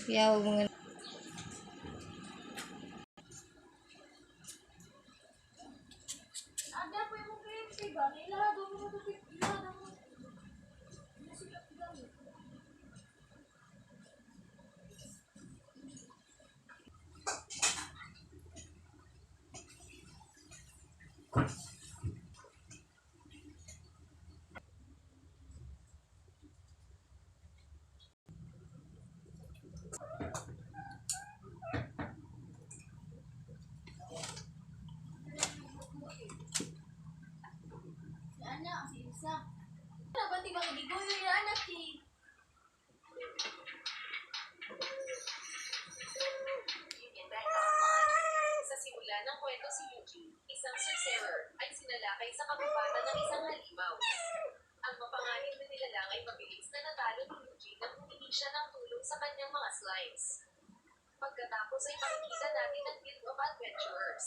Kaya huwag mo nga. Sa simula ng kwento si Eugene, isang sorcerer ay sinalakay sa kababata ng isang halimaw. Ang mapanganib na nilalang ay mabilis na natalo ni Eugene nang humingi siya ng tulong sa kanyang mga slimes. Pagkatapos ay makikita natin ang Guild of Adventurers.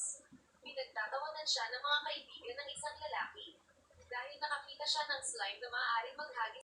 Pinagtatawanan siya ng mga kaibigan ng isang lalaki. Dahil nakakita siya ng slime na maaaring maghagis